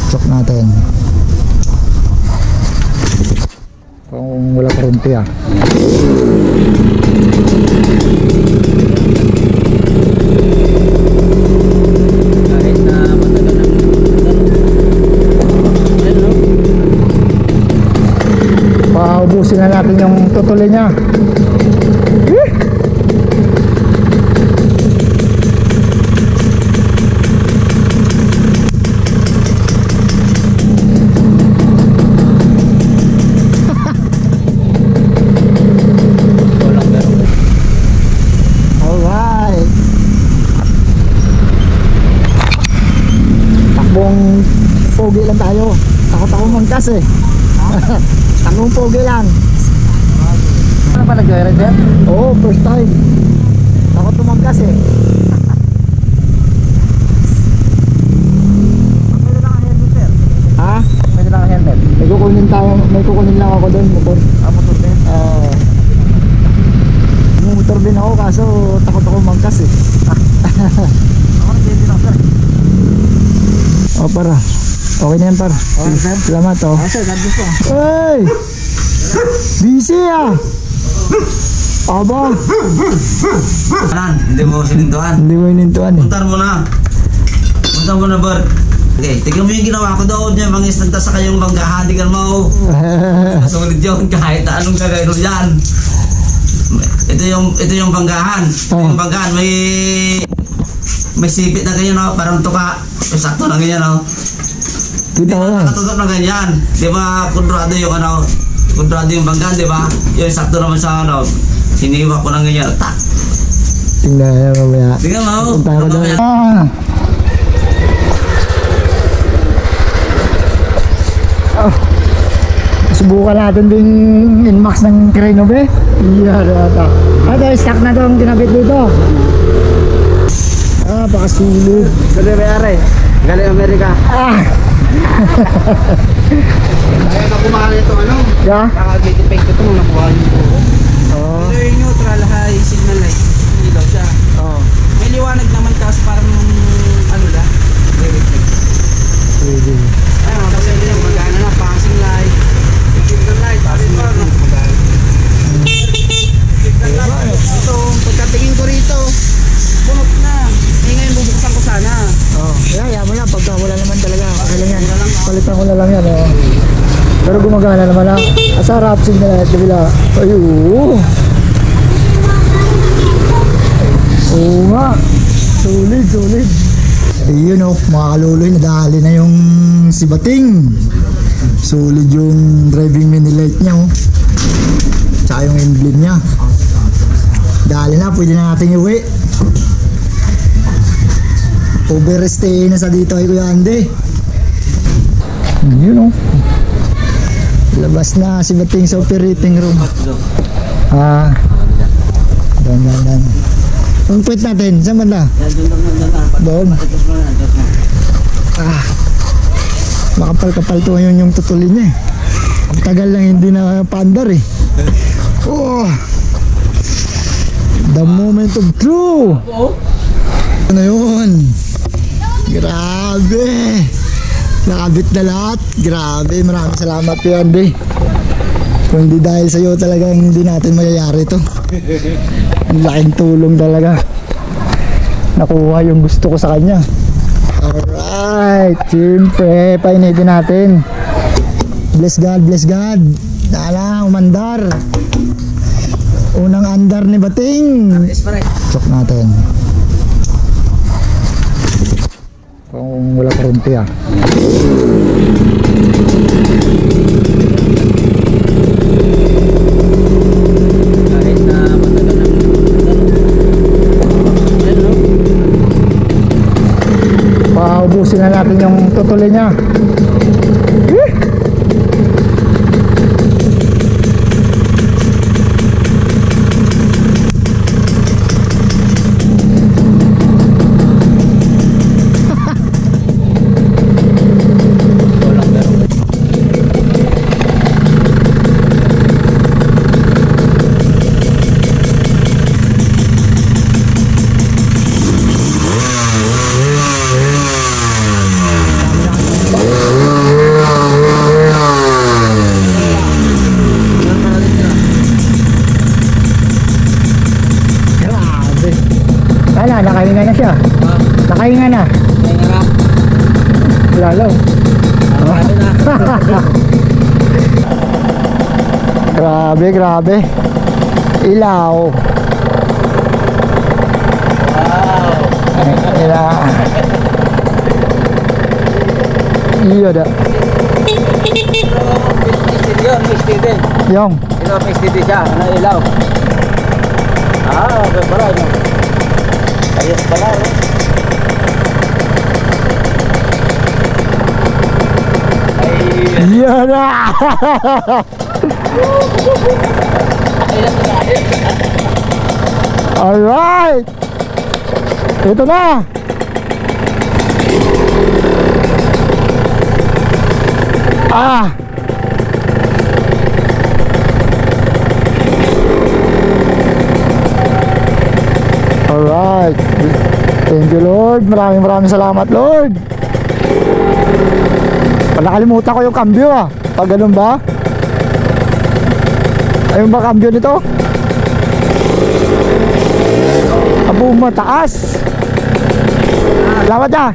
Check natin. Kung wala kurente ah. Kahit na matagal ng ano, Paubusin na natin yung tutuloy niya. Alright. Takbong pogi lang tayo. Takot ako mangkas eh. Takbong pogi lang. ano ba nag-ride yan? Oo, first time. Takot tumangkas eh. Pwede lang ang helmet sir. Ha? Pwede lang ang helmet. May kukunin lang ako doon, motor. Motor din. Motor din ako kaso takot ako mangkas eh. Ako nag-ready lang sir. Oh, para. Okay na yan, par. Okay, sir. Salamat, oh. Sir, God bless po. Hey! Busy ah! Aba! Hindi mo sinintuan. Hindi mo inintuan eh. Puntar mo na. Puntar mo na, Bert. Okay, tignan mo yung ginawa ko doon. Yung mga istanta sa kayong banggahadigan mo. Sulit yun kahit anong gagawin mo dyan. Ito yung banggahan. Ito yung banggahan. May sipit na ganyan, no? Parang tuka. May sakto na ganyan, no? Kita ko na. Nakatutok na ganyan. Di ba, kundrado yung ano, kundrado yung banggahan, di ba? Yung sakto naman sa ano, hiniwa ko ng ganyan. Tak! Tingnan na mamaya. Tingnan mo. Punta ko doon. Subukan natin din inmax ng Crenobe. Iya, ata. Stock na itong kinabit dito. Pakasulit. Galing may-ari. Galing Amerika. Kaya nakumahan ito ano? Yeah? Naka-defect ito nung nakuha niyo po. Pero yung neutral high signal light. Ilaw siya. May liwanag naman kasi parang ano lang. Pwede. Ayun, kasi hindi yung magana na. Passing light. Signal light. Passing light. Signal light. Ito, pagkatingin ko rito, bunot na. Ngayon bubuksan ko sana. Kaya mo lang. Pagka wala naman talaga. Kailan yan. Palitan ko na lang yan. Pero gumagana naman lang. Asarap signal light. Kabila. Ayun. Oo nga. Sulit. Ayun mga kaluloy, nadali na yung si Bating. Solid yung driving mini light niya tsaka yung emblem niya. Dali na, pwede na natin iuwi. Overstay na sa dito ay Kuya Andy. Yun labas na si Bating sa operating room. Dan. Ang puwet natin, saan banda? Doon. Makapal-kapal to yun yung tutulin niya eh. Ang tagal lang hindi na paandar eh. The moment of truth. Ano yun? Grabe. Nakabit na lahat. Grabe, maraming salamat Kuya Andy. Kung hindi dahil sa'yo talagang hindi natin mayayari to. Ang laking tulong talaga. Nakuha yung gusto ko sa kanya. Alright, siyempre painitin natin. Bless God. Umandar. Unang andar ni Bating. Check natin. Kung wala kurente ah. Kahit na matagal ng ano, Paubusin na natin yung tutuloy niya. Lalo. Ano na? Grabe, grabe. Ilaw. Wow. Ilaw. Iya dah. Yun, may steady. Yung. Ito, may steady siya. Ano, ilaw. Okay pala, no? Ayos pala, no? Iya dah. Alright. Ito na. Alright. Thank you, Lord. Maraming salamat, Lord. Nakalimutan ko yung cambio Pag ganun ba? Ayun ba cambio nito? Abo, mataas. Salamat ah.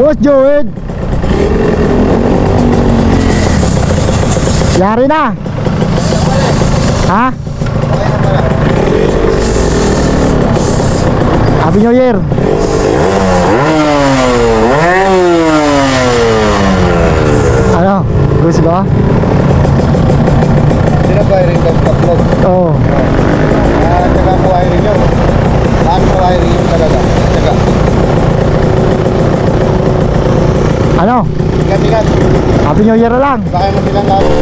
Boss Joed, yari na. Ha? Happy New Year. Ano? Gusto ba? Sinabiring daw kaplog. Oo. Tsaka ang wiring yun. Paano sa wiring yun talaga? Tsaka. Ano? Ingat-ingat. Happy New Year na lang. Baka yung bilang natin.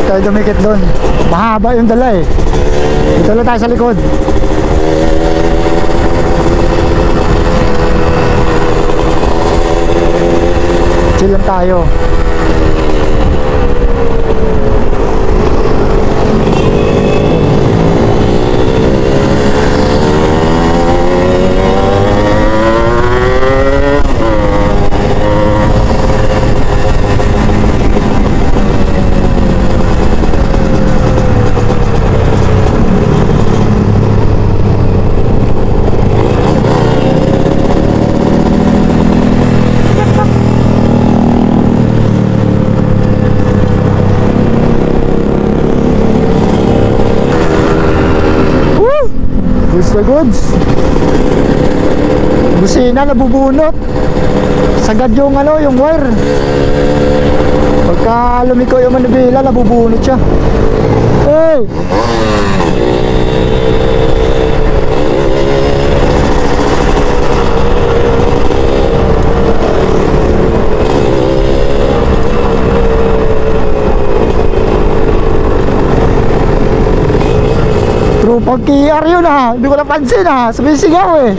Tayo dumikit doon. Mahaba yung dala eh. Dito lang tayo sa likod. Chill lang tayo. Goods na goods. Busina nabubunot. Sagad yung ano, yung wire. Pagka lumiko yung manibela, nabubunot siya. Hey! Pag-KR yun ha, hindi ko napansin ha, sabi sigaw eh.